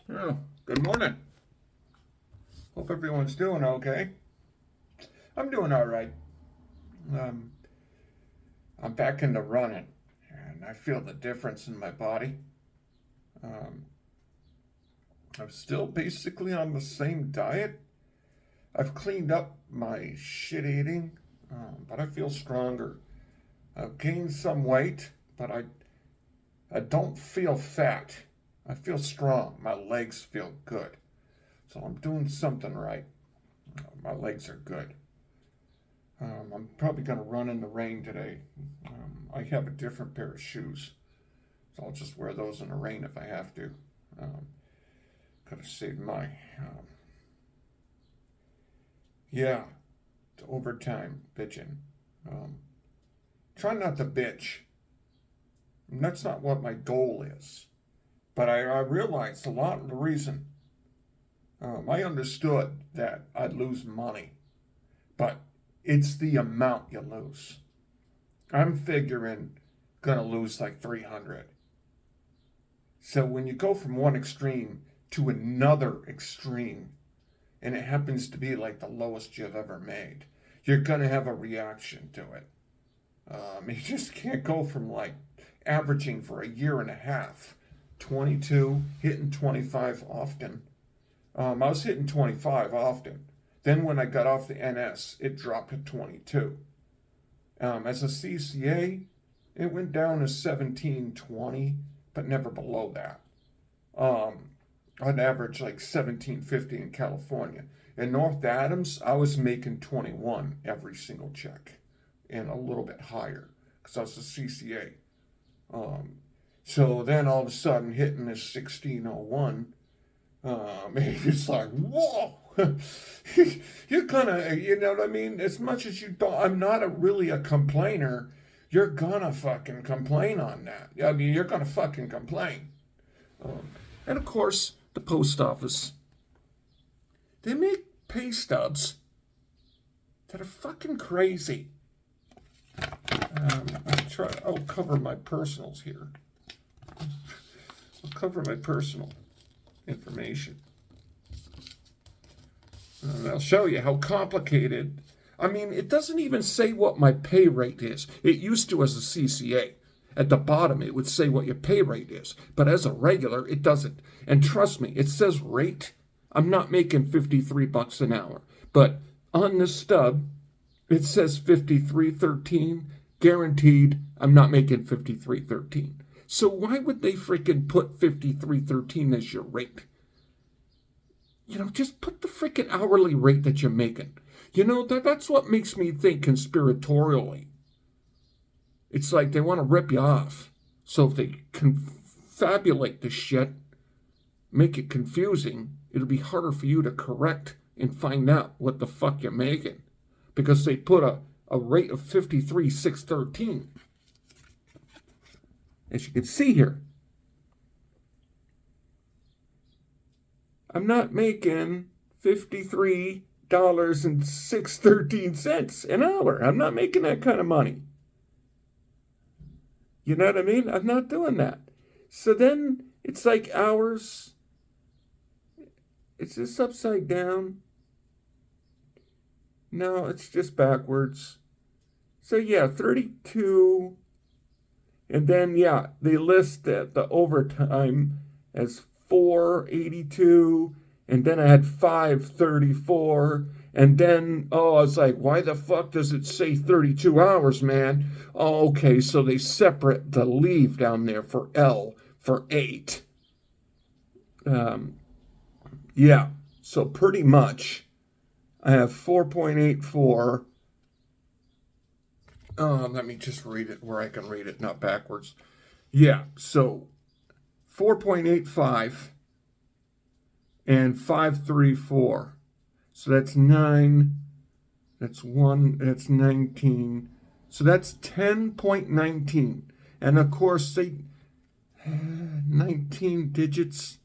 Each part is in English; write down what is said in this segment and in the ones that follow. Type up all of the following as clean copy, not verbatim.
Oh, good morning. Hope everyone's doing okay. I'm doing all right. Um, I'm back into running, and I feel the difference in my body. Um, I'm still basically on the same diet. I've cleaned up my shit eating, but I feel stronger. I've gained some weight, but I don't feel fat. I feel strong. My legs feel good. So I'm doing something right. My legs are good. I'm probably going to run in the rain today. I have a different pair of shoes, so I'll just wear those in the rain if I have to. Um, Could have saved my. Yeah, it's overtime bitching. Um, Try not to bitch. And that's not what my goal is. But I realized a lot of the reason. I understood that I'd lose money, but it's the amount you lose. I'm figuring gonna lose like 300. So when you go from one extreme to another extreme, and it happens to be like the lowest you've ever made, you're gonna have a reaction to it. You just can't go from like averaging for a year and a half, 22, hitting 25 often. I was hitting 25 often. Then when I got off the NS, it dropped to 22. As a CCA, it went down to 1720, but never below that. Um, on average, like 1750 in California. In North Adams, I was making 21 every single check, and a little bit higher because I was a CCA. Um, so then all of a sudden, hitting this 1601, it's like, whoa. You're gonna, you know what I mean? As much as you don't, I'm not really a complainer. You're gonna fucking complain on that. I mean, you're gonna fucking complain. Um, and of course, the post office, they make pay stubs that are fucking crazy. I'll cover my personals here. I'll cover my personal information. And I'll show you how complicated. I mean, it doesn't even say what my pay rate is. It used to as a CCA. At the bottom, it would say what your pay rate is. But as a regular, it doesn't. And trust me, it says rate. I'm not making 53 bucks an hour. But on the stub, it says 53.13. Guaranteed, I'm not making 53.13. So why would they freaking put 53.13 as your rate? You know, just put the freaking hourly rate that you're making. You know, that's what makes me think conspiratorially. It's like they want to rip you off. So if they confabulate the shit, make it confusing, it'll be harder for you to correct and find out what the fuck you're making. Because they put a rate of 53,613. As you can see here, I'm not making $53.613 an hour. I'm not making that kind of money. You know what I mean? I'm not doing that. So then it's like hours. Is this upside down? No, it's just backwards. So yeah, 32. And then, yeah, they list the overtime as 482, and then I had 534, and then, I was like, why the fuck does it say 32 hours, man? Oh, okay, so they separate the leave down there for L for 8. Yeah, so pretty much I have 4.84. Let me just read it where I can read it, not backwards. Yeah, so 4.85 and 534. So that's 9, that's 1, that's 19. So that's 10.19. And of course, 19 digits,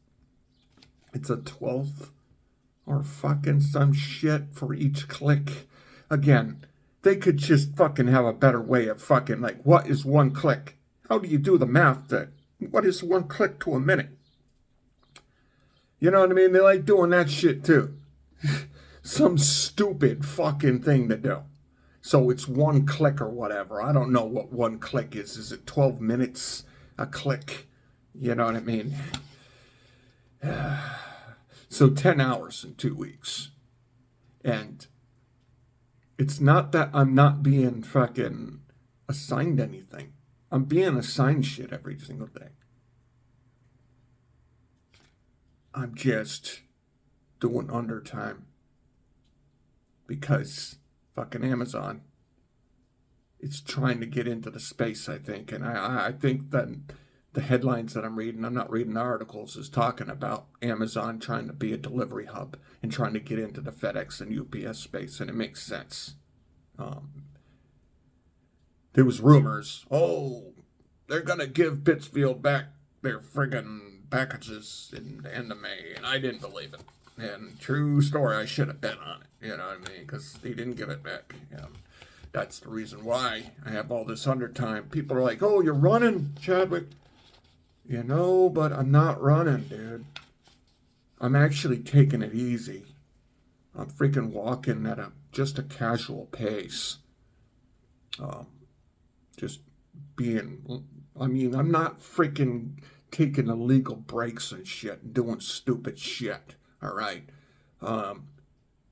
it's a 12th or fucking some shit for each click. Again, they could just fucking have a better way of fucking, like, what is one click? How do you do the math that, what is one click to a minute? You know what I mean? They like doing that shit too. Some stupid fucking thing to do. So it's one click or whatever. I don't know what one click is. Is it 12 minutes a click? You know what I mean? So 10 hours in 2 weeks. And it's not that I'm not being fucking assigned anything. I'm being assigned shit every single day. I'm just doing undertime because fucking Amazon is trying to get into the space, I think. And I think that the headlines that I'm reading, I'm not reading articles, is talking about Amazon trying to be a delivery hub and trying to get into the FedEx and UPS space, and it makes sense. There was rumors, they're going to give Pittsfield back their friggin' packages in the end of May, and I didn't believe it. And true story, I should have bet on it, you know what I mean, because they didn't give it back. That's the reason why I have all this undertime. People are like, oh, you're running, Chadwick. You know, but I'm not running, dude. I'm actually taking it easy. I'm freaking walking at just a casual pace. Just being, I'm not freaking taking illegal breaks and shit and doing stupid shit, all right? I'm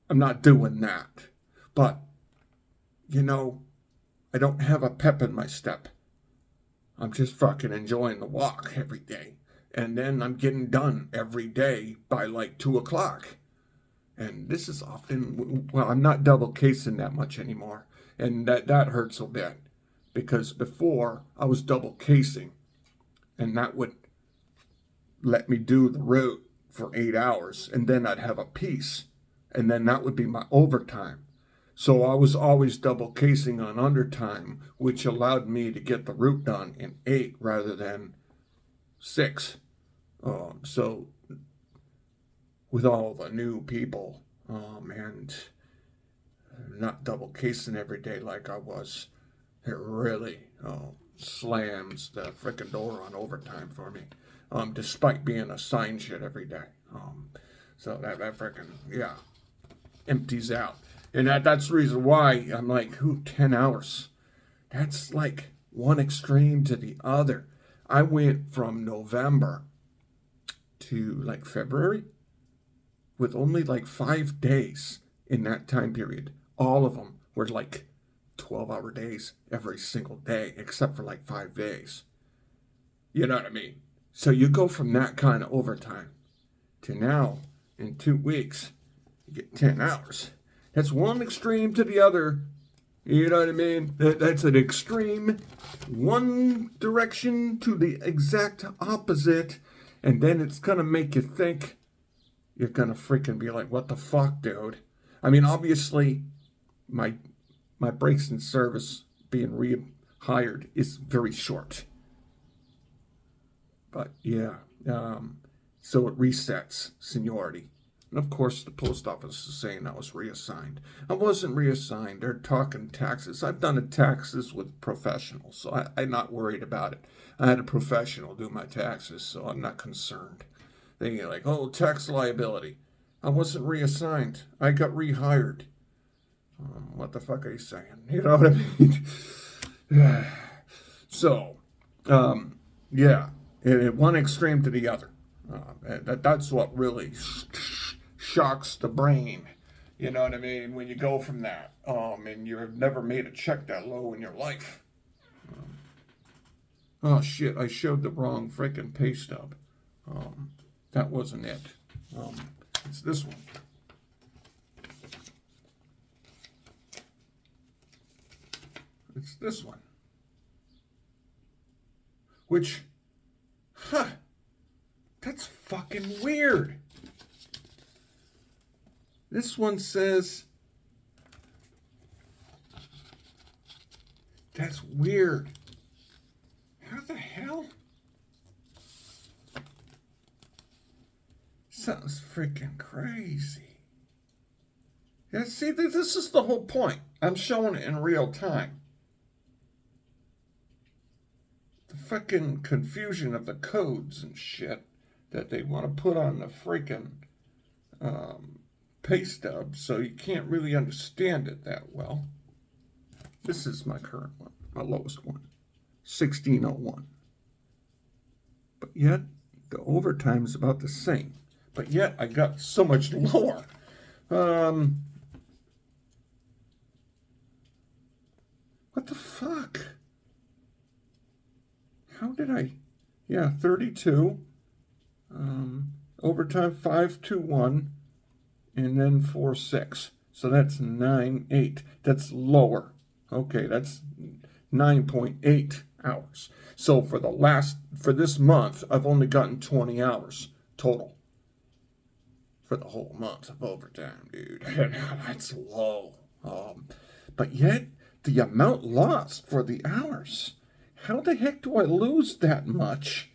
not doing that. But, I don't have a pep in my step. I'm just fucking enjoying the walk every day. And then I'm getting done every day by like 2 o'clock. And this is often, I'm not double casing that much anymore. And that hurts a bit. Because before, I was double casing. And that would let me do the route for 8 hours. And then I'd have a piece. And then that would be my overtime. So I was always double casing on undertime, which allowed me to get the route done in 8 rather than 6. So with all the new people and not double casing every day like I was, it really slams the frickin' door on overtime for me, despite being assigned shit every day. So that frickin', empties out. And that's the reason why I'm like, 10 hours? That's like one extreme to the other. I went from November to like February with only like 5 days in that time period. All of them were like 12-hour days every single day, except for like 5 days. You know what I mean? So you go from that kind of overtime to now, in 2 weeks, you get 10 hours. That's one extreme to the other. You know what I mean? That's an extreme, one direction to the exact opposite. And then it's going to make you think. You're going to freaking be like, what the fuck, dude? I mean, obviously, my breaks in service being rehired is very short. But yeah, so it resets seniority. And of course, the post office is saying I was reassigned. I wasn't reassigned. They're talking taxes. I've done the taxes with professionals, so I'm not worried about it. I had a professional do my taxes, so I'm not concerned. They're like, oh, tax liability. I wasn't reassigned. I got rehired. What the fuck are you saying? You know what I mean? So, one extreme to the other. That's what really shocks the brain. You know what I mean? When you go from that, and you've never made a check that low in your life. Oh shit! I showed the wrong freaking pay stub. That wasn't it. It's this one. It's this one. Which, that's fucking weird. This one says, that's weird. How the hell? Sounds freaking crazy. Yeah, see, this is the whole point. I'm showing it in real time. The fucking confusion of the codes and shit that they want to put on the freaking pay stub, so you can't really understand it that well. This is my current one, my lowest one, 1601. But yet, the overtime is about the same. But yet, I got so much lower. What the fuck? How did I? Yeah, 32. Overtime 521, and then 46. So that's 9.8. That's lower. Okay, that's 9.8 hours. So for this month, I've only gotten 20 hours total for the whole month of overtime, dude. That's low. But yet, the amount lost for the hours. How the heck do I lose that much?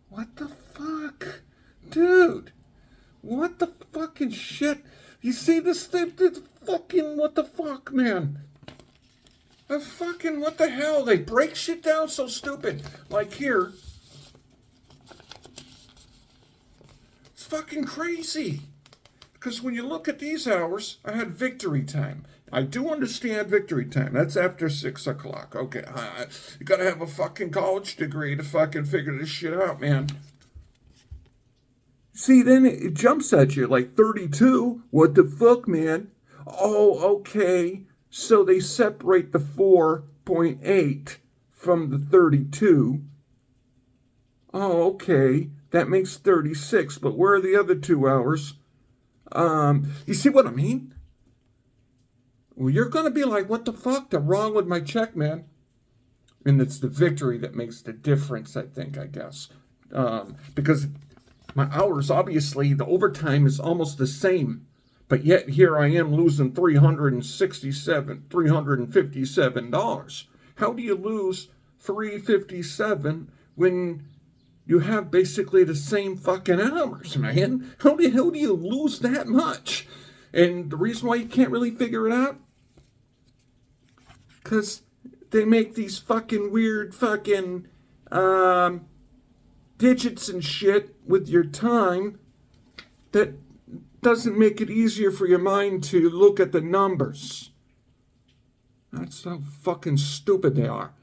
What the fuck? Dude, what the fucking shit? You see this thing? Fucking what the fuck, man? What the hell? They break shit down so stupid. Like here. It's fucking crazy. Because when you look at these hours, I had victory time. I do understand victory time. That's after 6 o'clock. Okay, you gotta have a fucking college degree to fucking figure this shit out, man. See, then it jumps at you like 32. What the fuck, man? Oh, okay. So they separate the 4.8 from the 32. Oh, okay. That makes 36. But where are the other 2 hours? You see what I mean? Well, you're going to be like, what the fuck? They're wrong with my check, man. And it's the victory that makes the difference, I guess. Because my hours, obviously, the overtime is almost the same. But yet here I am losing $357. How do you lose $357 when you have basically the same fucking hours, man? How do you lose that much? And the reason why you can't really figure it out? Because they make these fucking weird fucking digits and shit with your time that doesn't make it easier for your mind to look at the numbers. That's how fucking stupid they are.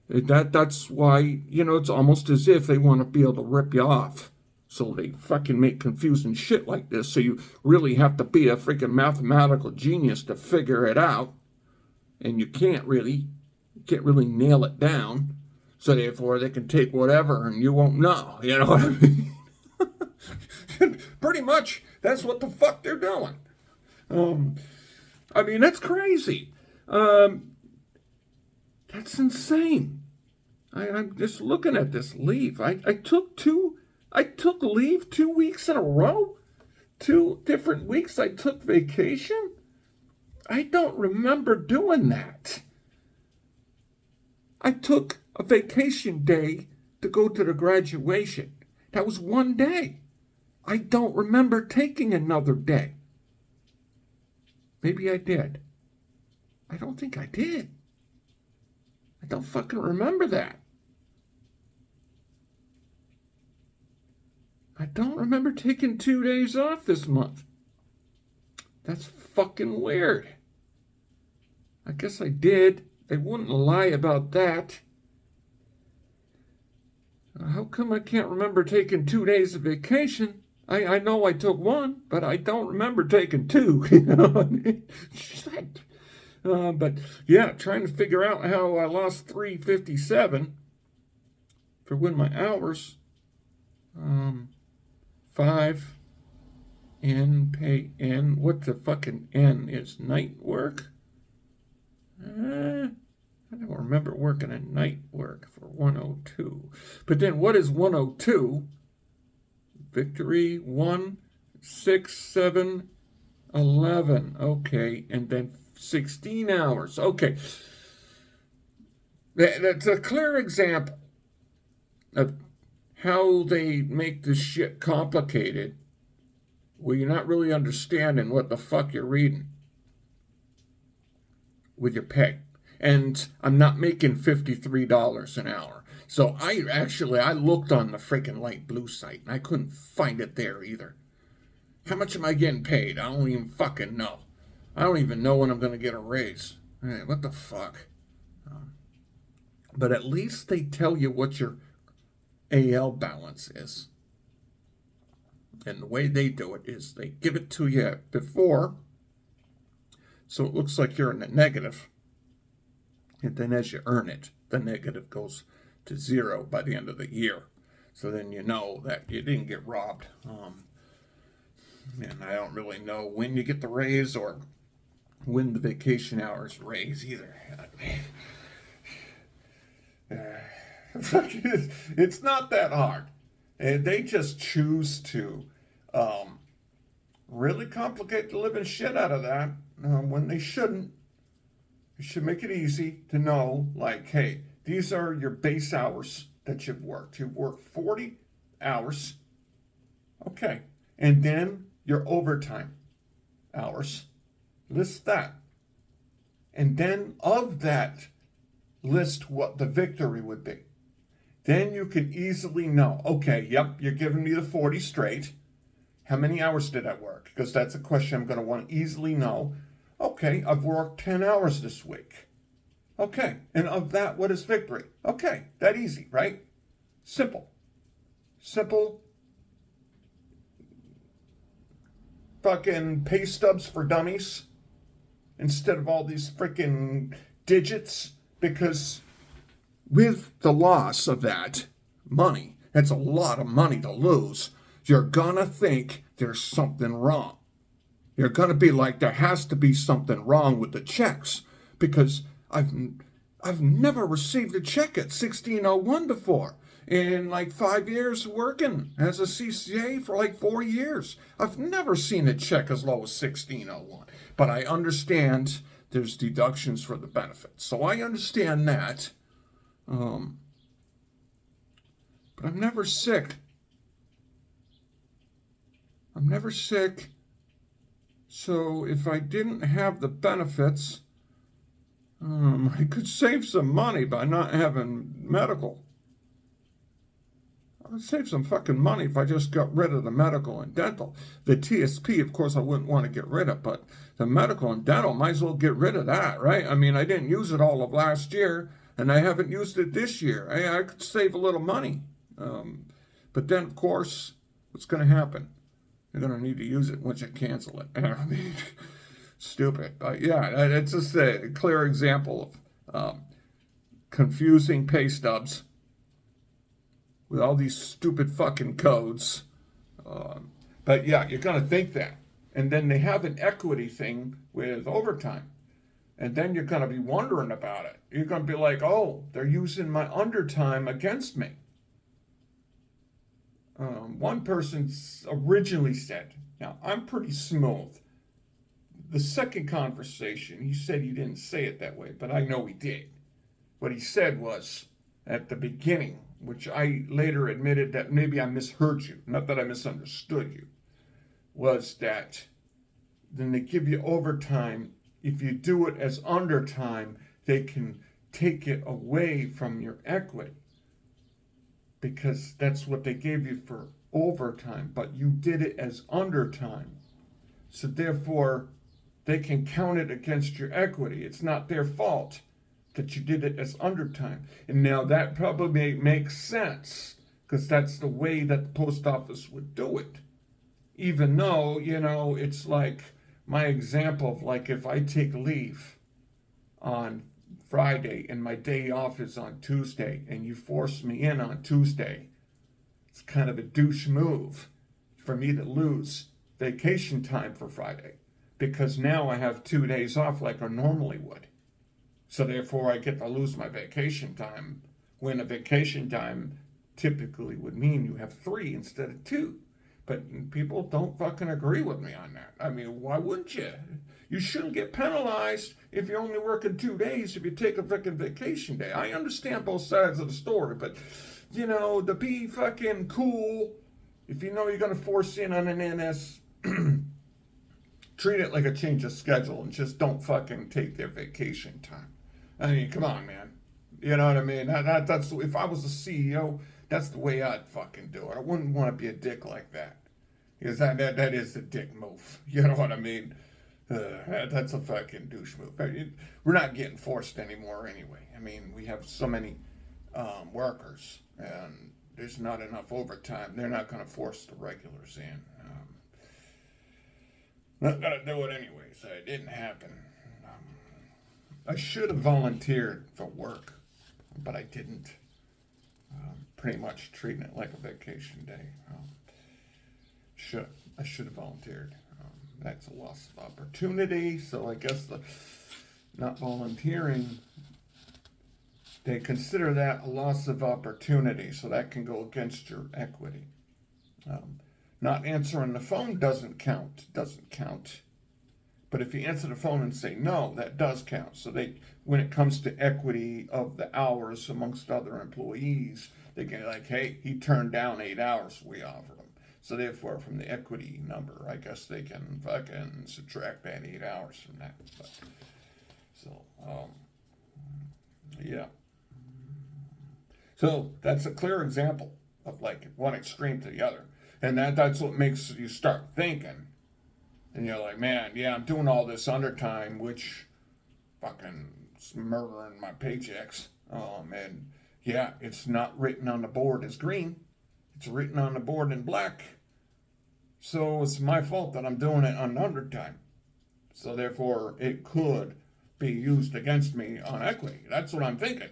That's why, it's almost as if they want to be able to rip you off. So they fucking make confusing shit like this. So you really have to be a freaking mathematical genius to figure it out. And you can't really nail it down. So therefore they can take whatever and you won't know. You know what I mean? Pretty much, that's what the fuck they're doing. That's crazy. That's insane. I'm just looking at this leave. I took leave 2 weeks in a row. 2 different weeks I took vacation. I don't remember doing that. I took a vacation day to go to the graduation. That was 1 day. I don't remember taking another day. Maybe I did. I don't think I did. I don't fucking remember that. I don't remember taking 2 days off this month. That's fucking weird. I guess I did. They wouldn't lie about that. How come I can't remember taking 2 days of vacation? I know I took 1, but I don't remember taking 2. You know what I mean? Shit. But yeah, trying to figure out how I lost $357 for when my hours 5 N pay N. What the fucking N is? Night work? I don't remember working a night work for 102. But then what is 102? Victory 1, 6, 7, 11. Okay, and then 16 hours. Okay. That's a clear example of how they make this shit complicated where you're not really understanding what the fuck you're reading with your pay. and I'm not making $53 an hour. So I looked on the freaking light blue site and I couldn't find it there either. How much am I getting paid? I don't even fucking know. I don't even know when I'm going to get a raise. Hey, what the fuck? But at least they tell you what your AL balance is. And the way they do it is they give it to you before, so it looks like you're in the negative. And then as you earn it, the negative goes to zero by the end of the year. So then you know that you didn't get robbed. And I don't really know when you get the raise or when the vacation hours raise either. It's not that hard. And they just choose to really complicate the living shit out of that when they shouldn't. You should make it easy to know, like, hey, these are your base hours that you've worked. You've worked 40 hours. Okay. And then your overtime hours. List that. And then of that, list what the victory would be. Then you can easily know, okay, yep, you're giving me the 40 straight. How many hours did I work? Because that's a question I'm going to want to easily know. Okay, I've worked 10 hours this week. Okay, and of that, what is victory? Okay, that easy, right? Simple. Simple. Fucking pay stubs for dummies instead of all these freaking digits, because with the loss of that money, that's a lot of money to lose, you're gonna think there's something wrong. You're gonna be like, there has to be something wrong with the checks, because I've never received a check at 1601 before. In like 5 years working as a CCA for like 4 years, I've never seen a check as low as 1601. But I understand there's deductions for the benefits, so I understand that. But I'm never sick. I'm never sick. So if I didn't have the benefits, I could save some money by not having medical. I would save some fucking money if I just got rid of the medical and dental. The TSP, of course, I wouldn't want to get rid of, but the medical and dental, might as well get rid of that, right? I mean, I didn't use it all of last year, and I haven't used it this year. I could save a little money. But then, of course, what's going to happen? You're going to need to use it once you cancel it. I mean, stupid. Yeah, it's just a clear example of confusing pay stubs with all these stupid fucking codes. But yeah, you're going to think that. And then they have an equity thing with overtime. And then you're going to be wondering about it. You're going to be like, oh, they're using my undertime against me. One person originally said, now I'm pretty smooth. The second conversation, he said he didn't say it that way, but I know he did. What he said was, at the beginning, which I later admitted that maybe I misheard you, not that I misunderstood you, was that then they give you overtime. If you do it as undertime, they can take it away from your equity, because that's what they gave you for overtime, but you did it as undertime. So therefore, they can count it against your equity. It's not their fault that you did it as undertime. And now that probably makes sense, because that's the way that the post office would do it. Even though, it's like my example of, like, if I take leave on Friday and my day off is on Tuesday and you force me in on Tuesday, it's kind of a douche move for me to lose vacation time for Friday, because now I have 2 days off like I normally would. So therefore I get to lose my vacation time, when a vacation time typically would mean you have 3 instead of 2. But people don't fucking agree with me on that. I mean, why wouldn't you? You shouldn't get penalized if you're only working 2 days if you take a fucking vacation day. I understand both sides of the story, but, to be fucking cool, if you know you're going to force in on an NS, treat it like a change of schedule and just don't fucking take their vacation time. I mean, come on, man. You know what I mean? That's if I was a CEO, that's the way I'd fucking do it. I wouldn't want to be a dick like that because that is the dick move. You know what I mean? That's a fucking douche move. We're not getting forced anymore anyway. I mean, we have so many workers and there's not enough overtime. They're not going to force the regulars in. Not going to do it anyway, so it didn't happen. I should have volunteered for work, but I didn't. Pretty much treating it like a vacation day. Should I should have volunteered. That's a loss of opportunity. So I guess the not volunteering, they consider that a loss of opportunity. So that can go against your equity. Not answering the phone doesn't count. Doesn't count. But if you answer the phone and say no, that does count. So when it comes to equity of the hours amongst other employees, they can like, hey, he turned down 8 hours we offered him. So therefore, from the equity number, I guess they can fucking subtract that 8 hours from that. But, so, yeah. So that's a clear example of like one extreme to the other. And that's what makes you start thinking. And you're like, man, yeah, I'm doing all this undertime, which fucking is murdering my paychecks. And yeah, it's not written on the board as green. It's written on the board in black. So it's my fault that I'm doing it on undertime. So therefore, it could be used against me on equity. That's what I'm thinking.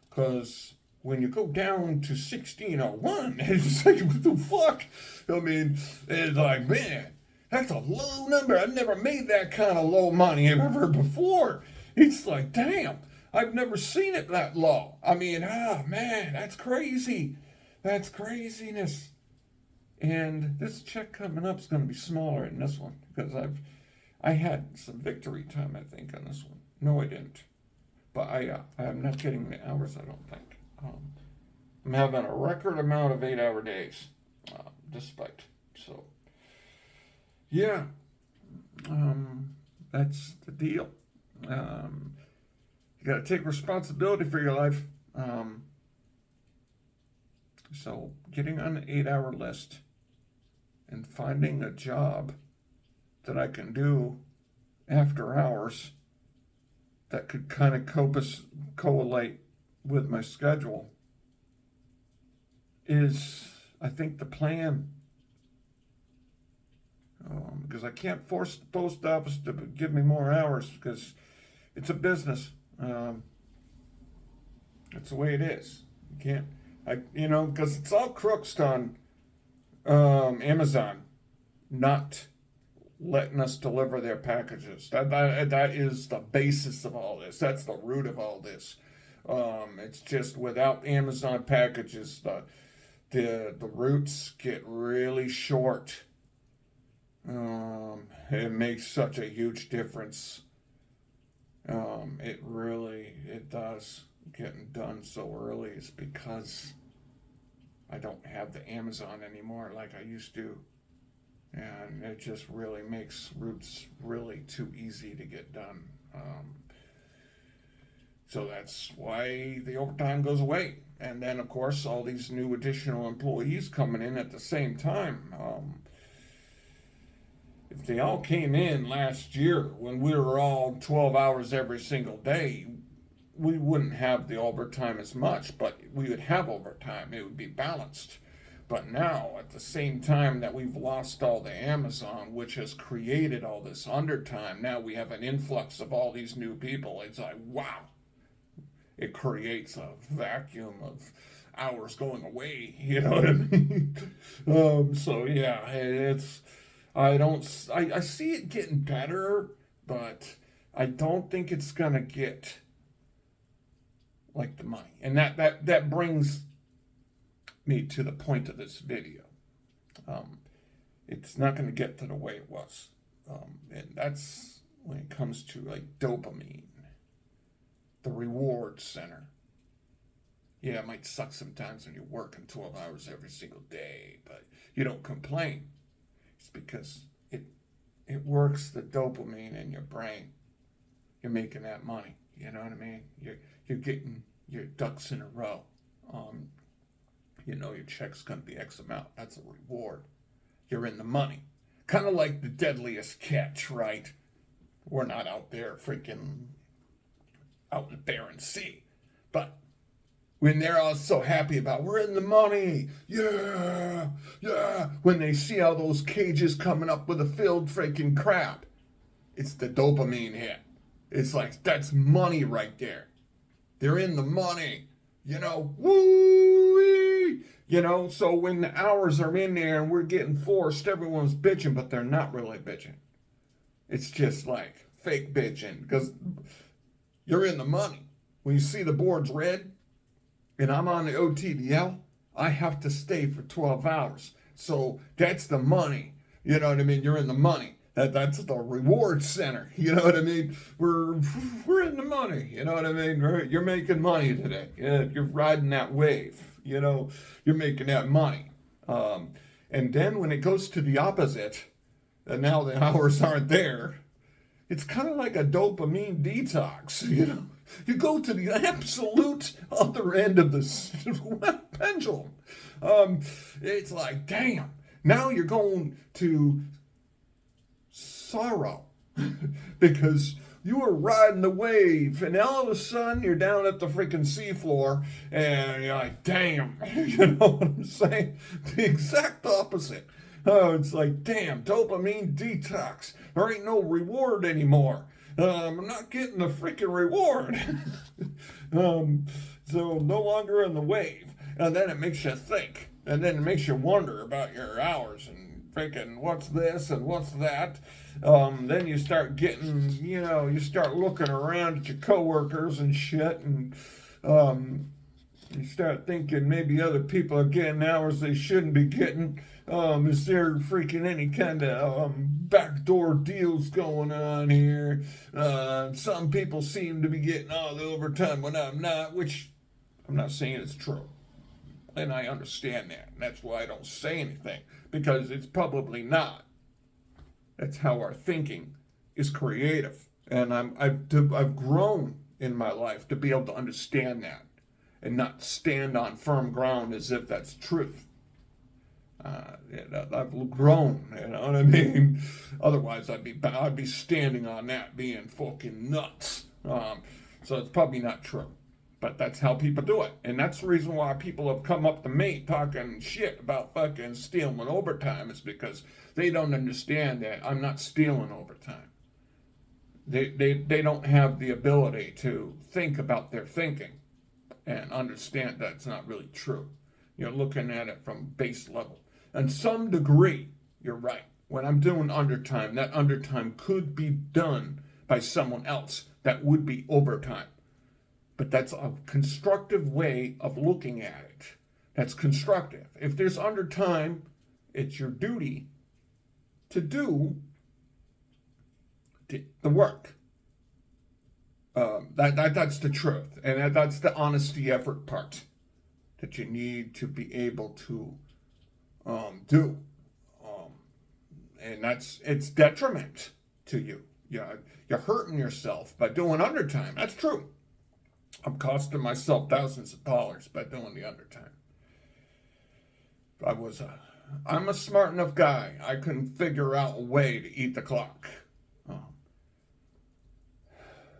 Because when you go down to 1601, it's like, what the fuck? I mean, it's like, man, that's a low number. I've never made that kind of low money ever before. It's like, damn, I've never seen it that low. I mean, man, that's crazy. That's craziness. And this check coming up is going to be smaller than this one because I had some victory time, I think, on this one. No, I didn't. But I'm not getting the hours, I don't think. I'm having a record amount of 8-hour days, despite. So, yeah, that's the deal. You got to take responsibility for your life. So, getting on the 8-hour list and finding a job that I can do after hours that could kind of correlate with my schedule is, I think, the plan. Because I can't force the post office to give me more hours because it's a business. It's the way it is. You can't, because it's all crooks on Amazon not letting us deliver their packages. That is the basis of all this. That's the root of all this. It's just without Amazon packages, the routes get really short. It makes such a huge difference. It does. Getting done so early is because I don't have the Amazon anymore like I used to. And it just really makes routes really too easy to get done. So that's why the overtime goes away. And then, of course, all these new additional employees coming in at the same time. If they all came in last year when we were all 12 hours every single day, we wouldn't have the overtime as much, but we would have overtime. It would be balanced. But now, at the same time that we've lost all the Amazon, which has created all this undertime, now we have an influx of all these new people. It's like, wow. It creates a vacuum of hours going away. You know what I mean? So yeah, I see it getting better, but I don't think it's gonna get like the money. And that brings me to the point of this video. It's not going to get to the way it was. And that's when it comes to like dopamine, the reward center. Yeah, it might suck sometimes when you're working 12 hours every single day, but you don't complain. It's because it works the dopamine in your brain. You're making that money. You know what I mean? You're getting your ducks in a row. Um, you know your check's gonna be X amount. That's a reward. You're in the money. Kind of like the deadliest catch, right? We're not out there freaking out in the barren sea. But when they're all so happy about we're in the money, yeah, yeah. When they see all those cages coming up with a filled freaking crab, it's the dopamine hit. It's like that's money right there. They're in the money, woo. So when the hours are in there and we're getting forced, everyone's bitching, but they're not really bitching. It's just like fake bitching because you're in the money. When you see the board's red and I'm on the OTDL, I have to stay for 12 hours. So that's the money. You know what I mean? You're in the money. That's the reward center. You know what I mean? We're in the money. You know what I mean? You're making money today. You're riding that wave. You're making that money. And then when it goes to the opposite, and now the hours aren't there, it's kind of like a dopamine detox. You go to the absolute other end of the pendulum. It's like, damn, now you're going to sorrow because you were riding the wave and all of a sudden you're down at the freaking seafloor and you're like, damn, you know what I'm saying? The exact opposite. Oh, it's like, damn, dopamine detox. There ain't no reward anymore. I'm not getting the freaking reward. So no longer in the wave. And then it makes you think. And then it makes you wonder about your hours and freaking what's this and what's that. Then you start getting, you start looking around at your coworkers and shit, and you start thinking maybe other people are getting hours they shouldn't be getting. Is there freaking any kind of backdoor deals going on here? Some people seem to be getting all the overtime when I'm not, which I'm not saying it's true. And I understand that. And that's why I don't say anything, because it's probably not. That's how our thinking is creative. And I've grown in my life to be able to understand that and not stand on firm ground as if that's truth. I've grown, you know what I mean? Otherwise, I'd be standing on that being fucking nuts. So it's probably not true. But that's how people do it. And that's the reason why people have come up to me talking shit about fucking stealing overtime, is because they don't understand that I'm not stealing overtime. They don't have the ability to think about their thinking and understand that it's not really true. You're looking at it from base level. And some degree, you're right. When I'm doing undertime, that undertime could be done by someone else. That would be overtime. But that's a constructive way of looking at it. That's constructive. If there's undertime, it's your duty to do the work. That's the truth. And that's the honesty effort part that you need to be able to do. And it's detriment to you. You're hurting yourself by doing undertime. That's true. I'm costing myself thousands of dollars by doing the undertime. I'm a smart enough guy. I can figure out a way to eat the clock.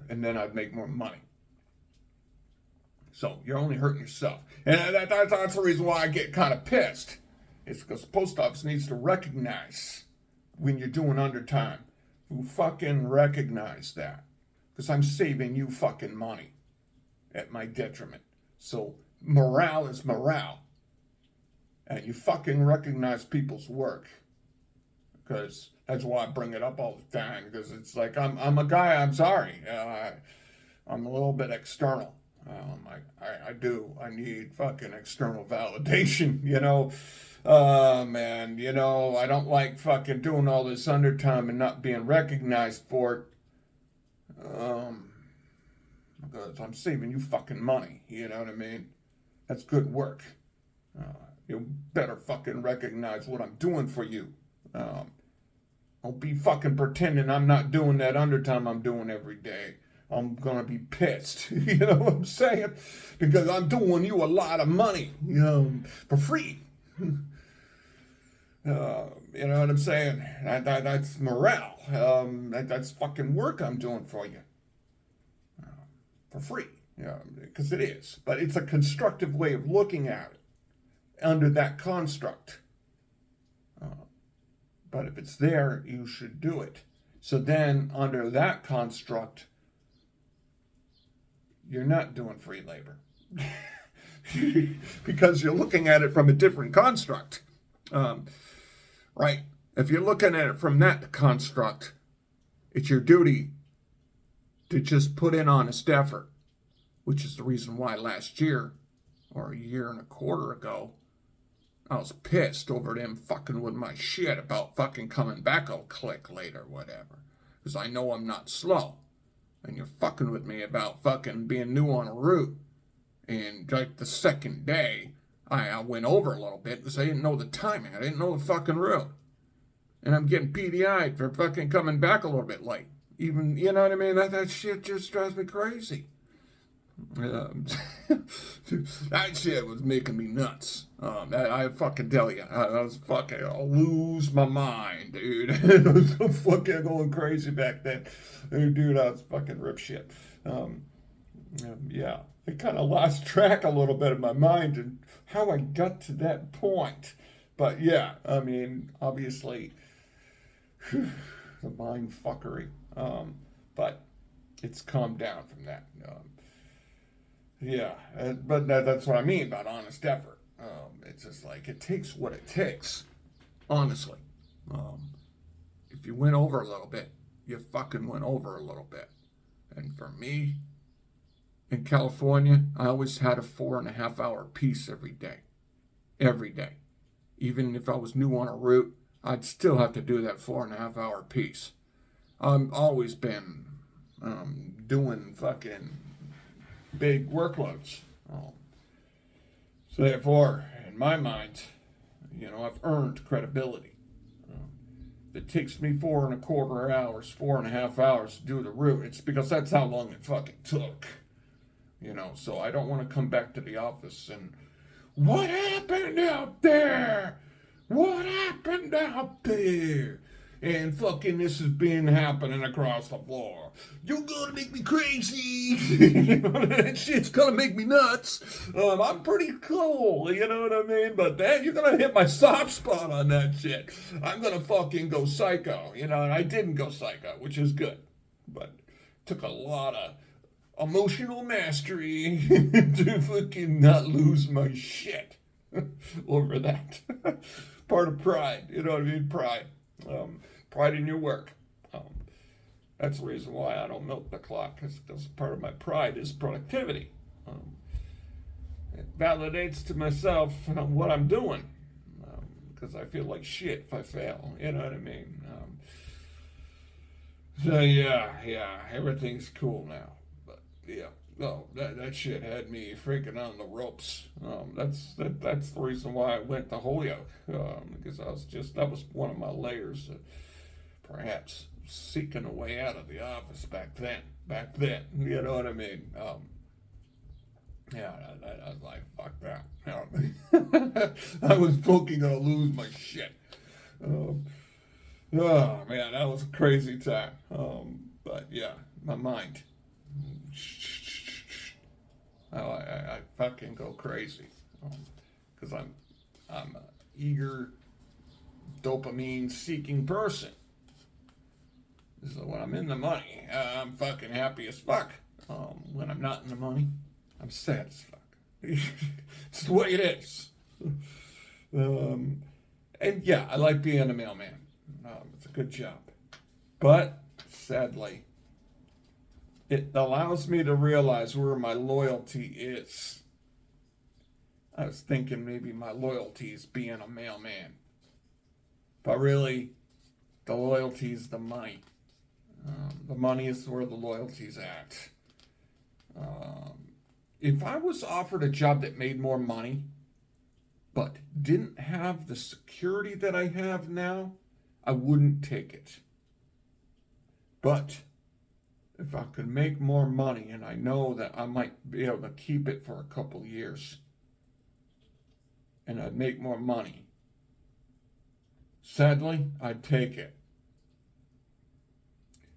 And then I'd make more money. So you're only hurting yourself. And that's the reason why I get kind of pissed. It's because the post office needs to recognize when you're doing undertime. You fucking recognize that. Because I'm saving you fucking money at my detriment. So morale is morale. And you fucking recognize people's work. Because that's why I bring it up all the time. Because it's like, I'm a guy, I'm sorry. I'm a little bit external. I need fucking external validation, Man, I don't like fucking doing all this undertime and not being recognized for it. Because I'm saving you fucking money, you know what I mean? That's good work. You better fucking recognize what I'm doing for you. Don't be fucking pretending I'm not doing that undertime I'm doing every day. I'm going to be pissed. You know what I'm saying? Because I'm doing you a lot of money, for free. You know what I'm saying? That's morale. That's fucking work I'm doing for you. For free. Because it is. But it's a constructive way of looking at it under that construct. But if it's there, you should do it. So then, under that construct, you're not doing free labor. Because you're looking at it from a different construct. Right? If you're looking at it from that construct, it's your duty to just put in honest effort, which is the reason why last year, or a year and a quarter ago, I was pissed over them fucking with my shit about fucking coming back a click later, whatever. Because I know I'm not slow. And you're fucking with me about fucking being new on a route. And like the second day, I went over a little bit because I didn't know the timing. I didn't know the fucking route. And I'm getting PDI'd for fucking coming back a little bit late. Even, you know what I mean? That shit just drives me crazy. That shit was making me nuts. I fucking tell you, I was fucking, I'll lose my mind, dude. I was so fucking going crazy back then. Dude, I was fucking rip shit. Yeah, I kind of lost track a little bit of my mind and how I got to that point. But yeah, I mean, obviously, the mind fuckery. But it's calmed down from that. Yeah, but that's what I mean about honest effort. It's just like, it takes what it takes, honestly. If you went over a little bit, you fucking went over a little bit. And for me, in California, I always had a 4.5 hour piece every day. Every day. Even if I was new on a route, I'd still have to do that 4.5 hour piece. I've always been doing fucking big workloads. So therefore, in my mind, I've earned credibility. If it takes me 4.25 hours, 4.5 hours to do the route, it's because that's how long it fucking took. So I don't want to come back to the office and, what happened out there? What happened out there? And fucking this has been happening across the floor. You're gonna make me crazy. That shit's gonna make me nuts. I'm pretty cool, you know what I mean? But then you're gonna hit my soft spot on that shit. I'm gonna fucking go psycho, and I didn't go psycho, which is good. But it took a lot of emotional mastery to fucking not lose my shit over that. Part of pride, you know what I mean? Pride. Pride in your work. That's the reason why I don't milk the clock, because part of my pride is productivity. It validates to myself what I'm doing, because I feel like shit if I fail, you know what I mean? So yeah, everything's cool now. But yeah, no, that shit had me freaking on the ropes. That's the reason why I went to Holyoke, because that was one of my layers of perhaps seeking a way out of the office back then, you know what I mean? Yeah, I was like, fuck that. I was fucking gonna lose my shit. Oh man, that was a crazy time. But yeah, my mind. I fucking go crazy because I'm a eager, dopamine-seeking person. So when I'm in the money, I'm fucking happy as fuck. When I'm not in the money, I'm sad as fuck. It's the way it is. And yeah, I like being a mailman. It's a good job. But sadly, it allows me to realize where my loyalty is. I was thinking maybe my loyalty is being a mailman. But really, the loyalty is the money. The money is where the loyalty's at. If I was offered a job that made more money, but didn't have the security that I have now, I wouldn't take it. But if I could make more money, and I know that I might be able to keep it for a couple of years, and I'd make more money, sadly, I'd take it.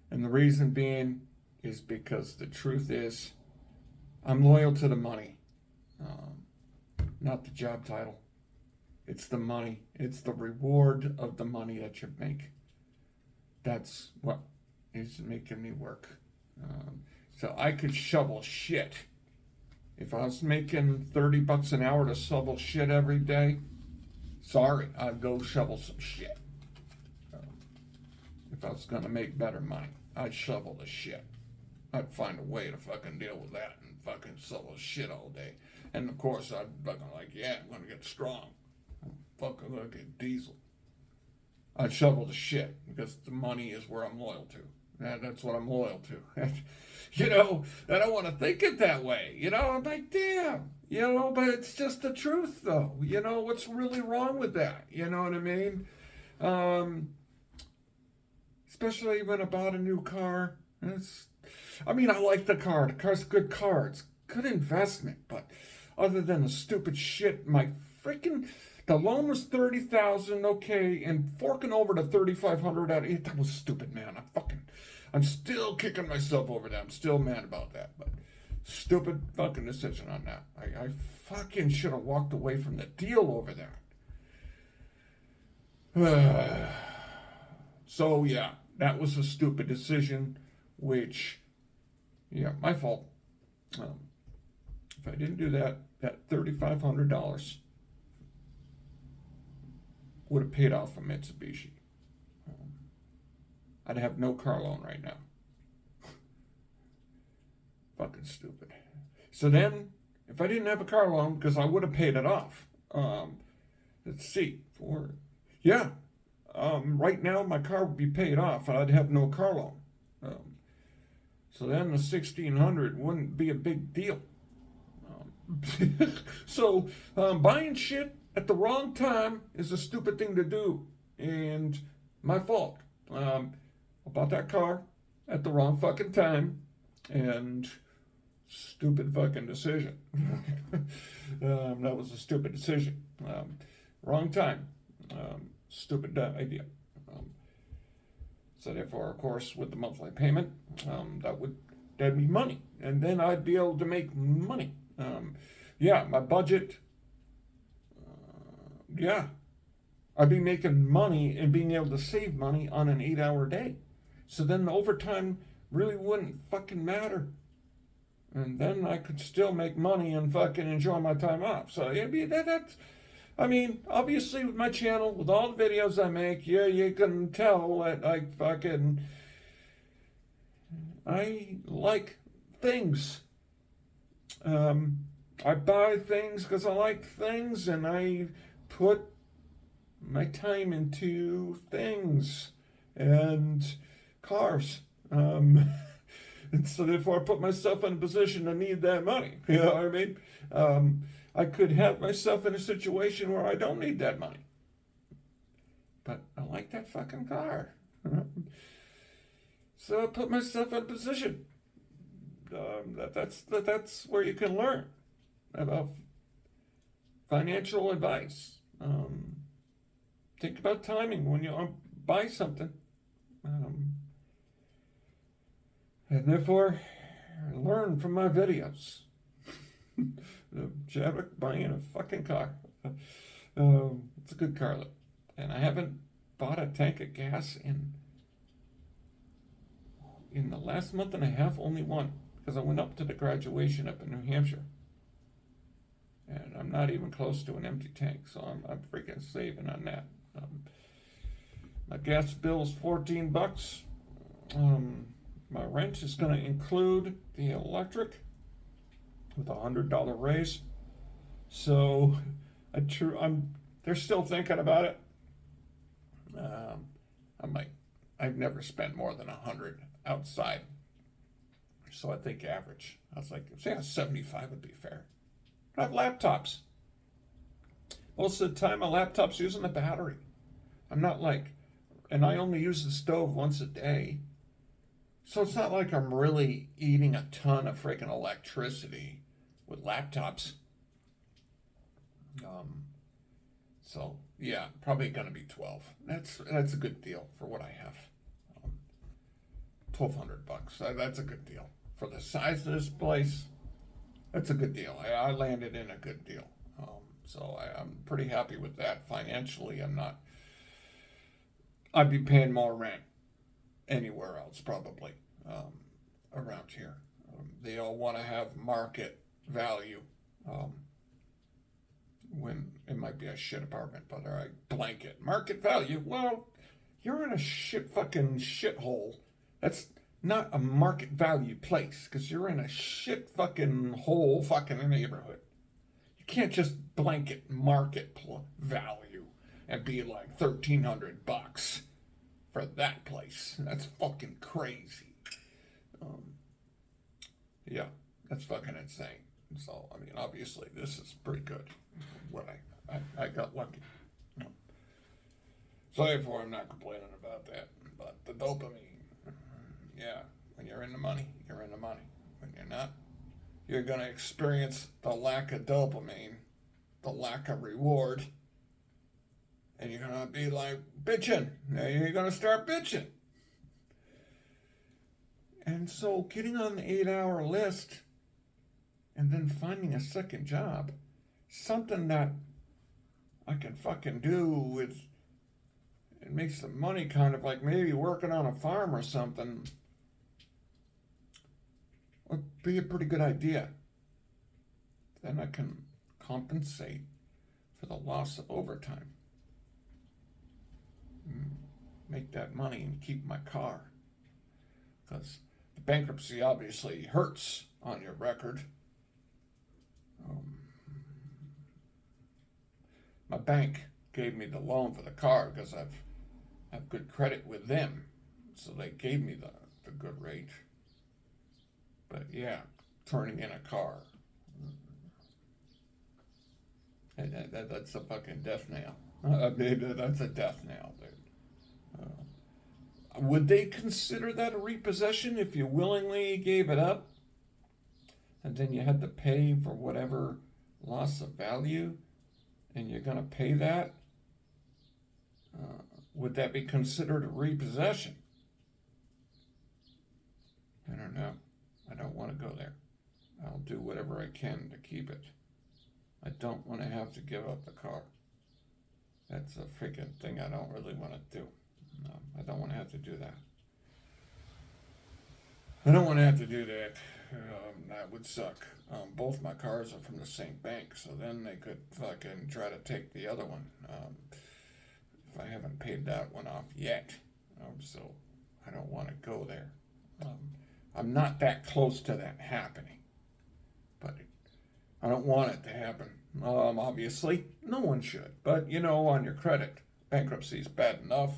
And the reason being is because the truth is, I'm loyal to the money, not the job title. It's the money. It's the reward of the money that you make. That's what is making me work. So I could shovel shit. If I was making $30 an hour to shovel shit every day, sorry, I'd go shovel some shit. If I was going to make better money, I'd shovel the shit. I'd find a way to fucking deal with that and fucking shovel shit all day. And of course, I'd fucking like, yeah, I'm going to get strong. I'm fucking going to get diesel. I'd shovel the shit because the money is where I'm loyal to. And that's what I'm loyal to. You know, I don't want to think it that way. You know, I'm like, damn. You know, but it's just the truth, though. You know, what's really wrong with that? You know what I mean? Especially when I bought a new car. I mean, I like the car. The car's a good car. It's a good investment. But other than the stupid shit, the loan was $30,000, okay, and forking over to $3,500 that was stupid, man. I'm still kicking myself over that. I'm still mad about that. But stupid fucking decision on that. I fucking should have walked away from the deal over that. So yeah, that was a stupid decision, which, yeah, my fault. If I didn't do that, that $3,500 would have paid off a Mitsubishi. I'd have no car loan right now. Fucking stupid. So then, if I didn't have a car loan, because I would have paid it off. Let's see. Right now my car would be paid off, and I'd have no car loan. So then the $1,600 wouldn't be a big deal. So buying shit at the wrong time is a stupid thing to do, and my fault. I bought that car at the wrong fucking time, and stupid fucking decision. That was a stupid decision. Wrong time. Stupid idea. So therefore, of course, with the monthly payment, that'd be money, and then I'd be able to make money. My budget. I'd be making money and being able to save money on an 8-hour day. So then the overtime really wouldn't fucking matter. And then I could still make money and fucking enjoy my time off. So obviously with my channel, with all the videos I make, you can tell that I like things. I buy things because I like things, and I put my time into things and cars. And so therefore I put myself in a position to need that money. You know what I mean? I could have myself in a situation where I don't need that money. But I like that fucking car. So I put myself in a position. That's where you can learn about financial advice. Think about timing when you buy something. And therefore, learn from my videos. Javik buying a fucking car. It's a good car, and I haven't bought a tank of gas in the last month and a half. Only one, because I went up to the graduation up in New Hampshire, and I'm not even close to an empty tank, so I'm freaking saving on that. My gas bill is $14. My rent is going to include the electric with a $100 raise. So they're still thinking about it. I've never spent more than $100 outside. So I think average. I was like, say 75 would be fair. I have laptops. Most of the time, my laptop's using the battery. And I only use the stove once a day. So it's not like I'm really eating a ton of freaking electricity with laptops. Um, so yeah, probably gonna be 12. That's a good deal for what I have. 1,200 bucks. That's a good deal for the size of this place. That's a good deal. I landed in a good deal. I'm pretty happy with that. Financially, I'm not. I'd be paying more rent anywhere else probably around here. They all want to have market value. Um, when it might be a shit apartment, but all right, blanket market value. Well, you're in a shit fucking shithole. That's not a market value place because you're in a shit fucking hole fucking neighborhood. You can't just blanket market value and be like $1,300 for that place. That's fucking crazy. Um, yeah, that's fucking insane. So I mean, obviously, this is pretty good. What I got lucky. So therefore, I'm not complaining about that. But the dopamine, yeah, when you're in the money, you're in the money. When you're not, you're gonna experience the lack of dopamine, the lack of reward, and you're gonna be like bitching. Now you're gonna start bitching. And so getting on the 8-hour list and then finding a second job, something that I can fucking do with and make some money, kind of like maybe working on a farm or something, would be a pretty good idea. Then I can compensate for the loss of overtime. Make that money and keep my car. Because the bankruptcy obviously hurts on your record. My bank gave me the loan for the car because I have good credit with them. So they gave me the good rate. But yeah, turning in a car. That's a fucking death nail. I mean, that's a death nail, dude. Would they consider that a repossession if you willingly gave it up? And then you had to pay for whatever loss of value? And you're going to pay that? Would that be considered a repossession? I don't know. I don't want to go there. I'll do whatever I can to keep it. I don't want to have to give up the car. That's a freaking thing I don't really want to do. No, I don't want to have to do that. I don't want to have to do that. That would suck. Both my cars are from the same bank, so then they could fucking try to take the other one. If I haven't paid that one off yet. So I don't want to go there. I'm not that close to that happening. But I don't want it to happen. Obviously, no one should. But, on your credit, bankruptcy is bad enough.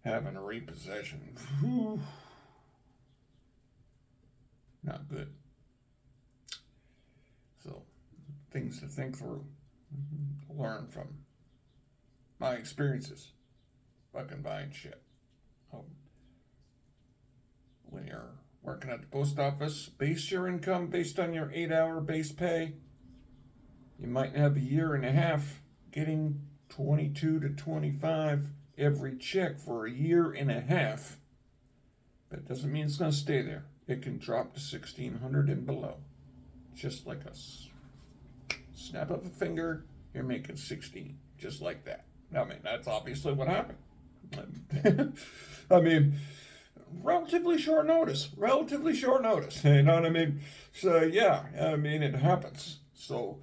Having a repossession, whew, not good. So, things to think through, learn from my experiences, fucking buying shit. When you're working at the post office, base your income based on your 8-hour base pay. You might have a year and a half getting 22 to 25 every check for a year and a half. But it doesn't mean it's going to stay there. It can drop to 1,600 and below. Just like a snap of a finger, you're making 16. Just like that. I mean, that's obviously what happened. I mean, relatively short notice. You know what I mean? So, yeah, I mean, it happens. So,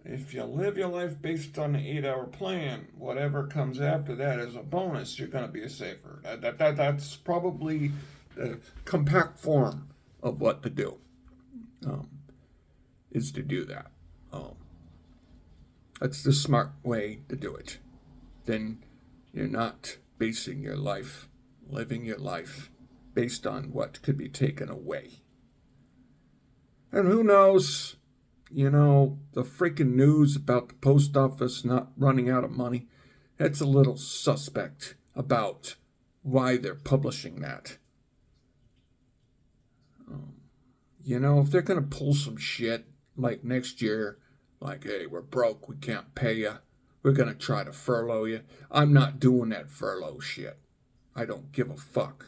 if you live your life based on the 8-hour plan, whatever comes after that is a bonus, you're going to be a safer. That's probably the compact form of what to do, is to do that. That's the smart way to do it. Then you're not basing your life, living your life, based on what could be taken away. And who knows? The freaking news about the post office not running out of money, that's a little suspect about why they're publishing that. If they're going to pull some shit like next year, like, hey, we're broke, we can't pay you, we're going to try to furlough you. I'm not doing that furlough shit. I don't give a fuck.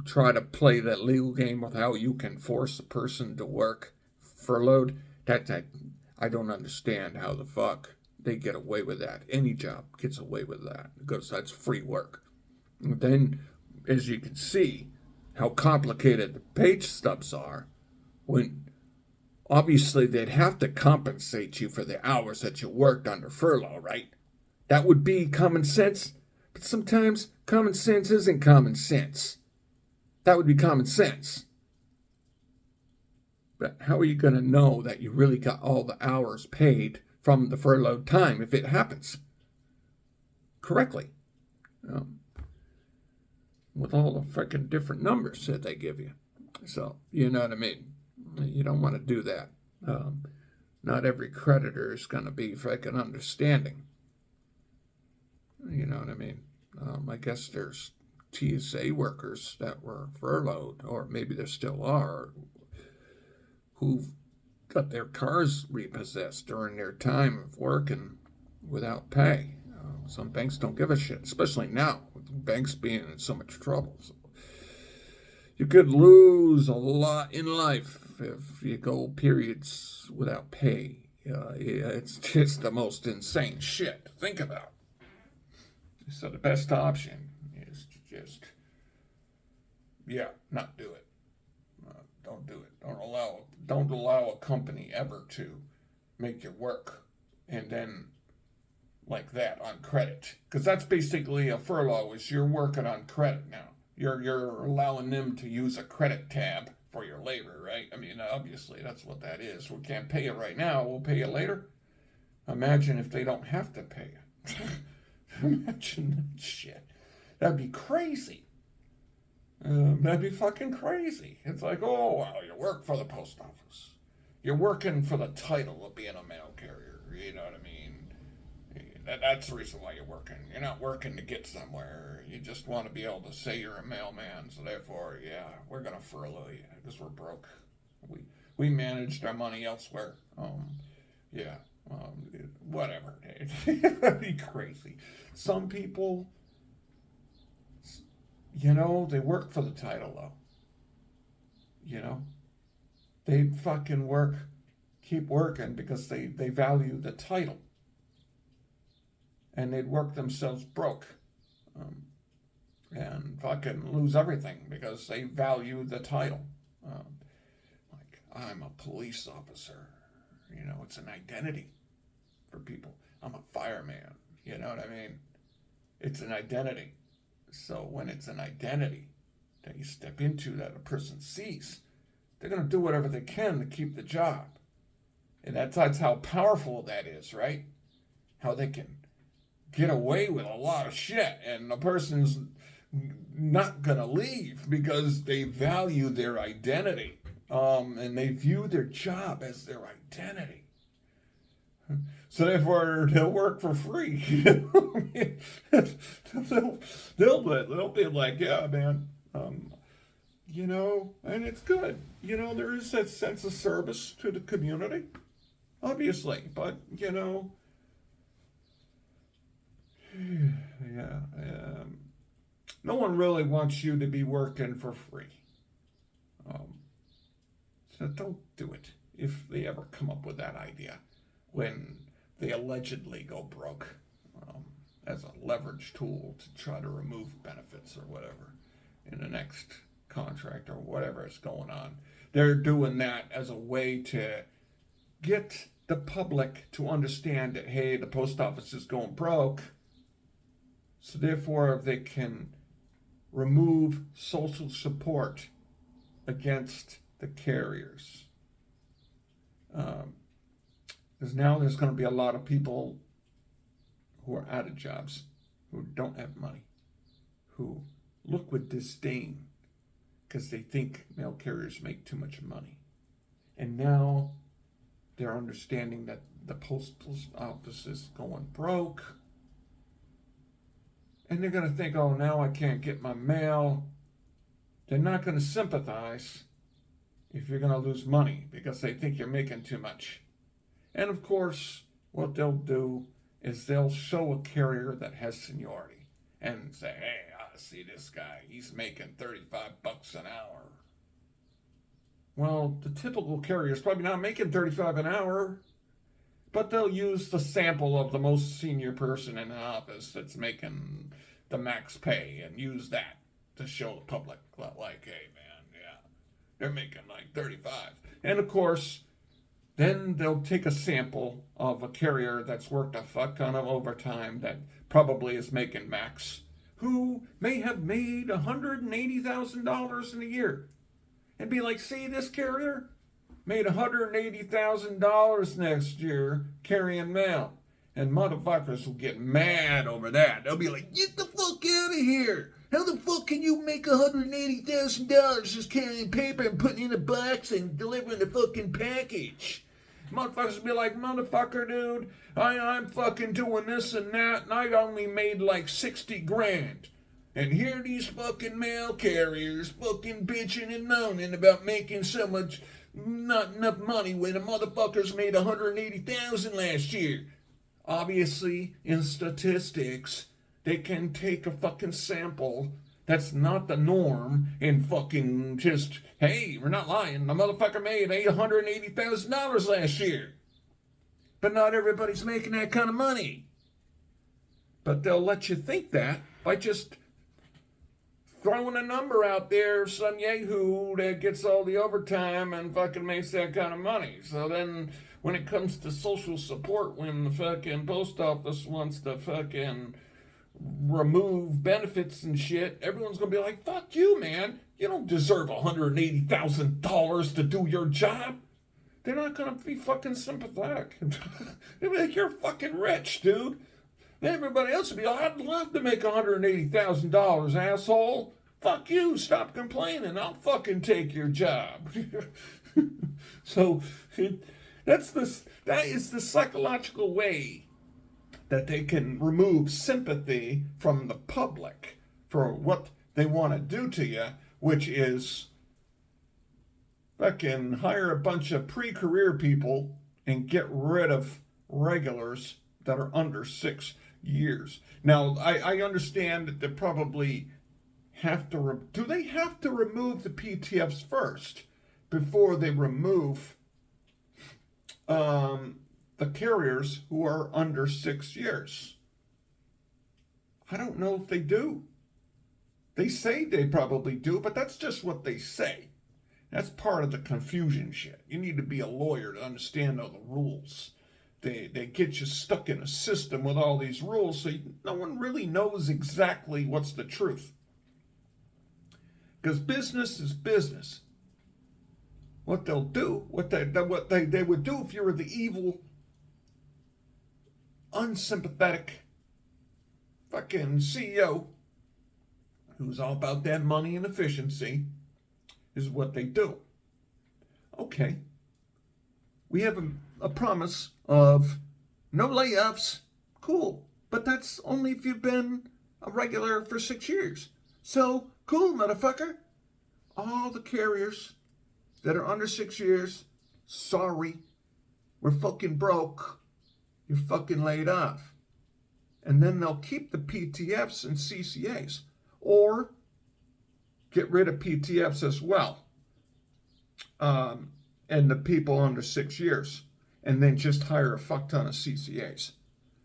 Try to play that legal game with how you can force a person to work furloughed. That I don't understand how the fuck they get away with that. Any job gets away with that because that's free work. And then, as you can see, how complicated the page stubs are, when obviously they'd have to compensate you for the hours that you worked under furlough, right? That would be common sense, but sometimes common sense isn't common sense. That would be common sense. But how are you going to know that you really got all the hours paid from the furloughed time if it happens correctly? With all the freaking different numbers that they give you. So, you know what I mean? You don't want to do that. Not every creditor is going to be freaking understanding. You know what I mean? I guess there's TSA workers that were furloughed, or maybe there still are, who've got their cars repossessed during their time of working without pay. Some banks don't give a shit, especially now, with banks being in so much trouble. So you could lose a lot in life if you go periods without pay. It's just the most insane shit to think about. So the best option is to just, not do it. Don't do it. Don't allow a company ever to make you work and then like that on credit, because that's basically a furlough. Is you're working on credit now. You're allowing them to use a credit tab for your labor, right? I mean, obviously that's what that is. We can't pay you right now. We'll pay you later. Imagine if they don't have to pay you. Imagine that shit. That'd be crazy. That'd be fucking crazy. It's like, oh, well, you work for the post office. You're working for the title of being a mail carrier. You know what I mean? That's the reason why you're working. You're not working to get somewhere. You just want to be able to say you're a mailman. So therefore, we're going to furlough you because we're broke. We managed our money elsewhere. Whatever. That'd be crazy. Some people, they work for the title, though. They fucking keep working because they value the title. And they'd work themselves broke and fucking lose everything because they value the title. Like, I'm a police officer. It's an identity for people. I'm a fireman. You know what I mean? It's an identity. So when it's an identity that you step into that a person sees, they're going to do whatever they can to keep the job. And that's how powerful that is, right? How they can get away with a lot of shit, and the person's not gonna leave because they value their identity, and they view their job as their identity. So therefore, they'll work for free. they'll be like, yeah, man, and it's good. There is that sense of service to the community, obviously, but no one really wants you to be working for free. So don't do it if they ever come up with that idea when they allegedly go broke as a leverage tool to try to remove benefits or whatever in the next contract or whatever is going on. They're doing that as a way to get the public to understand that, hey, the post office is going broke. So therefore, they can remove social support against the carriers. Because now there's going to be a lot of people who are out of jobs, who don't have money, who look with disdain because they think mail carriers make too much money. And now they're understanding that the postal office is going broke. And they're going to think, oh, now I can't get my mail. They're not going to sympathize if you're going to lose money because they think you're making too much. And of course, what they'll do is they'll show a carrier that has seniority and say, hey, I see this guy. He's making $35 an hour. Well, the typical carrier is probably not making $35 an hour, but they'll use the sample of the most senior person in the office that's making the max pay and use that to show the public, like, hey, man, yeah, they're making like 35. And of course, then they'll take a sample of a carrier that's worked a fuck ton of overtime that probably is making max, who may have made $180,000 in a year, and be like, see, this carrier made $180,000 next year carrying mail. And motherfuckers will get mad over that. They'll be like, get the fuck out of here. How the fuck can you make $180,000 just carrying paper and putting it in a box and delivering the fucking package? Motherfuckers will be like, motherfucker, dude, I'm fucking doing this and that, and I only made like 60 grand. And here these fucking mail carriers fucking bitching and moaning about making so much, not enough money when the motherfuckers made $180,000 last year. Obviously, in statistics, they can take a fucking sample that's not the norm and fucking just, hey, we're not lying. The motherfucker made $180,000 last year. But not everybody's making that kind of money. But they'll let you think that by just throwing a number out there, some yahoo that gets all the overtime and fucking makes that kind of money. So then when it comes to social support, when the fucking post office wants to fucking remove benefits and shit, everyone's gonna be like, fuck you, man. You don't deserve $180,000 to do your job. They're not gonna be fucking sympathetic. They'll be like, you're fucking rich, dude. Everybody else would be like, I'd love to make $180,000, asshole. Fuck you, stop complaining. I'll fucking take your job. So that is the psychological way that they can remove sympathy from the public for what they want to do to you, which is fucking hire a bunch of pre-career people and get rid of regulars that are under 6 years. Now, I understand that they probably have to, do they have to remove the PTFs first before they remove the carriers who are under 6 years? I don't know if they do. They say they probably do, but that's just what they say. That's part of the confusion shit. You need to be a lawyer to understand all the rules. They get you stuck in a system with all these rules, so no one really knows exactly what's the truth. Because business is business. What they'll do, what they would do if you were the evil, unsympathetic fucking CEO who's all about that money and efficiency, is what they do. Okay. We have a promise of no layoffs. Cool. But that's only if you've been a regular for 6 years. So, cool, motherfucker. All the carriers that are under 6 years, sorry, we're fucking broke. You're fucking laid off. And then they'll keep the PTFs and CCAs. Or get rid of PTFs as well. And the people under 6 years. And then just hire a fuck ton of CCAs.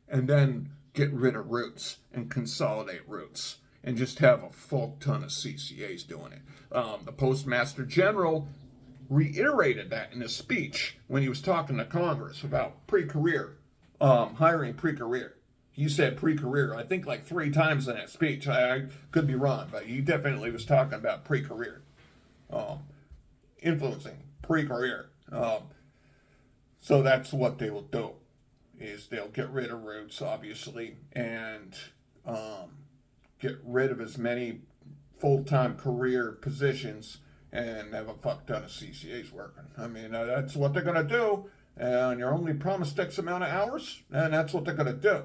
And then get rid of routes and consolidate routes. And just have a full ton of CCAs doing it. The Postmaster General reiterated that in his speech when he was talking to Congress about pre-career, hiring pre-career. He said pre-career, I think like 3 times in that speech. I could be wrong, but he definitely was talking about pre-career. Influencing pre-career. So that's what they will do, is they'll get rid of routes, obviously, and get rid of as many full-time career positions and have a fuck ton of CCAs working. I mean, that's what they're going to do, and you're only promised X amount of hours, and that's what they're going to do.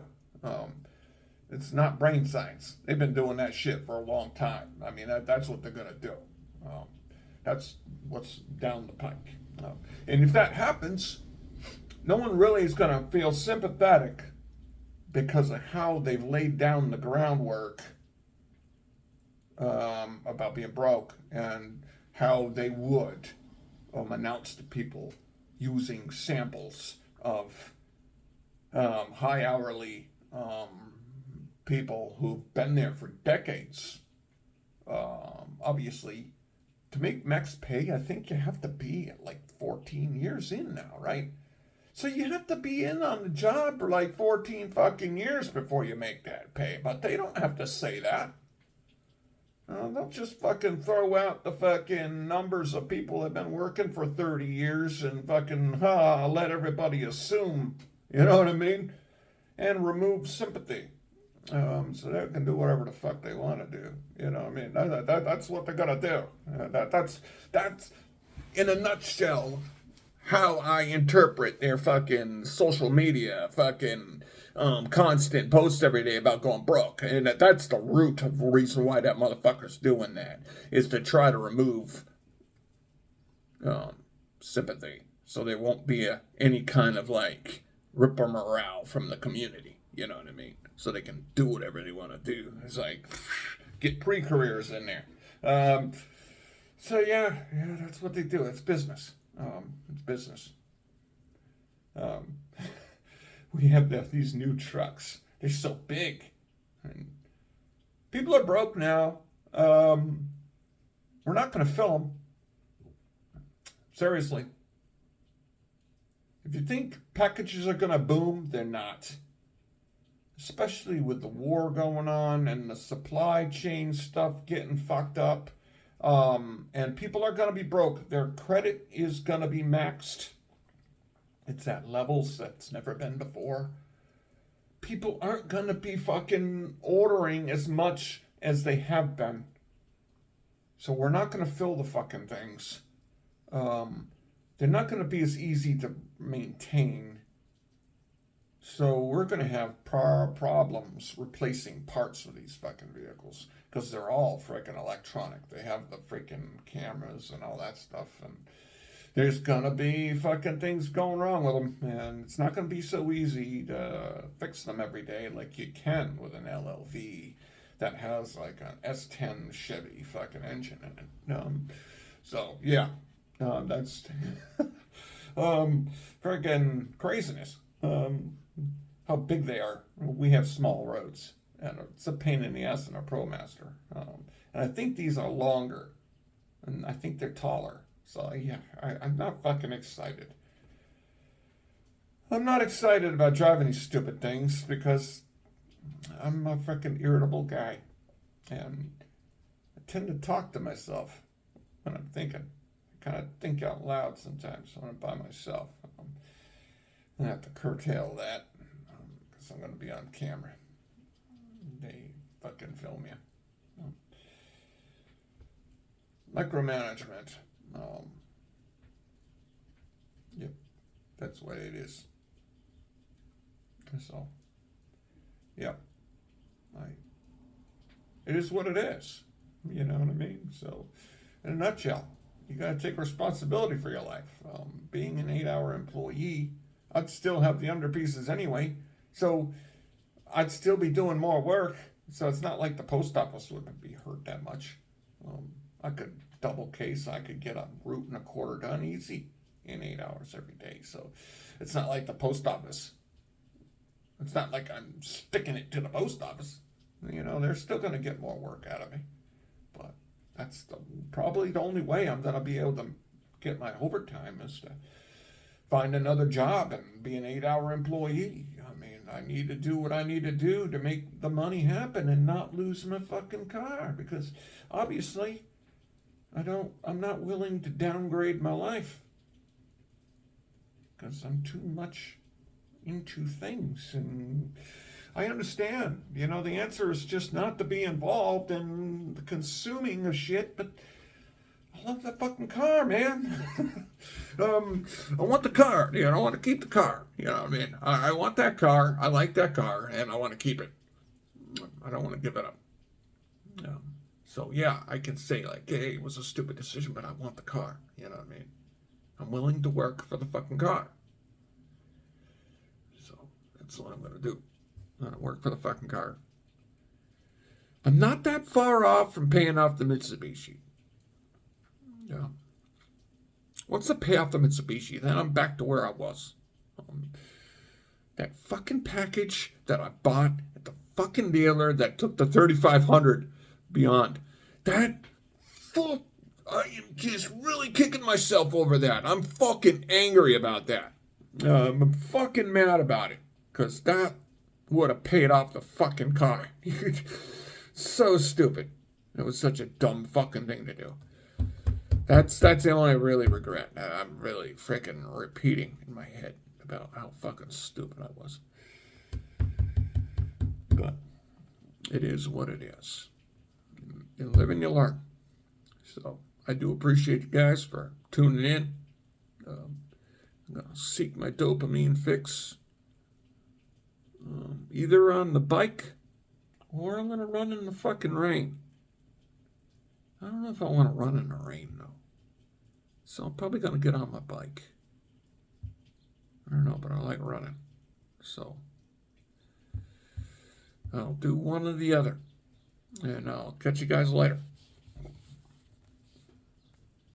It's not brain science. They've been doing that shit for a long time. I mean, that's what they're going to do. Um, that's what's down the pike. And if that happens, no one really is going to feel sympathetic because of how they've laid down the groundwork about being broke and how they would announce to people using samples of high hourly people who've been there for decades. Obviously, to make max pay, I think you have to be at like 14 years in now, right? So you have to be in on the job for like 14 fucking years before you make that pay. But they don't have to say that. They'll just fucking throw out the fucking numbers of people that have been working for 30 years and fucking let everybody assume, you know what I mean? And remove sympathy. So they can do whatever the fuck they want to do. You know what I mean? That's what they're going to do. That's, in a nutshell, how I interpret their fucking social media fucking constant posts every day about going broke. And that's the root of the reason why that motherfucker's doing that, is to try to remove sympathy. So there won't be any kind of like ripper morale from the community. You know what I mean? So they can do whatever they want to do. It's like, get pre-careers in there. So yeah, that's what they do. It's business. It's business. We have these new trucks. They're so big. And people are broke now. We're not going to fill them. Seriously. If you think packages are going to boom, they're not. Especially with the war going on and the supply chain stuff getting fucked up. And people are going to be broke. Their credit is going to be maxed. It's at levels that's never been before. People aren't going to be fucking ordering as much as they have been. So we're not going to fill the fucking things. They're not going to be as easy to maintain. So we're going to have problems replacing parts of these fucking vehicles because they're all freaking electronic. They have the freaking cameras and all that stuff, and there's going to be fucking things going wrong with them, and it's not going to be so easy to fix them every day like you can with an LLV that has like an S10 Chevy fucking engine in it. So yeah, that's freaking craziness. How big they are. We have small roads, and it's a pain in the ass in a ProMaster. And I think these are longer, and I think they're taller. So yeah, I'm not fucking excited. I'm not excited about driving these stupid things because I'm a freaking irritable guy, and I tend to talk to myself when I'm thinking. I kind of think out loud sometimes when I'm by myself. I'm gonna have to curtail that because I'm gonna be on camera. They fucking film you. Micromanagement. Yep, that's what it is. So, yeah, it is what it is. You know what I mean? So, in a nutshell, you gotta take responsibility for your life. Being an 8-hour employee, I'd still have the underpieces anyway, so I'd still be doing more work. So it's not like the post office would be hurt that much. I could double case. I could get a route and a quarter done easy in 8 hours every day. So it's not like the post office. It's not like I'm sticking it to the post office. You know, they're still going to get more work out of me. But that's probably the only way I'm going to be able to get my overtime is to find another job and be an 8-hour employee. I mean, I need to do what I need to do to make the money happen and not lose my fucking car, because obviously I'm not willing to downgrade my life because I'm too much into things. And I understand, you know, the answer is just not to be involved in the consuming of shit, but I love that fucking car, man. I want the car, you know, I want to keep the car, you know what I mean? I want that car, I like that car, and I want to keep it. I don't want to give it up. So yeah, I can say like, hey, it was a stupid decision, but I want the car. You know what I mean? I'm willing to work for the fucking car. So that's what I'm gonna do. I'm gonna work for the fucking car. I'm not that far off from paying off the Mitsubishi. Yeah. Once I pay off the Mitsubishi, then I'm back to where I was. That fucking package that I bought at the fucking dealer that took the 3,500 beyond. That fuck, I am just really kicking myself over that. I'm fucking angry about that. I'm fucking mad about it. Because that would have paid off the fucking car. So stupid. It was such a dumb fucking thing to do. That's the only really regret. I'm really freaking repeating in my head about how fucking stupid I was. But it is what it is. You live and you learn. So I do appreciate you guys for tuning in. I'm going to seek my dopamine fix either on the bike or I'm going to run in the fucking rain. I don't know if I want to run in the rain, though. So I'm probably going to get on my bike. I don't know, but I like running. So I'll do one or the other. And I'll catch you guys later.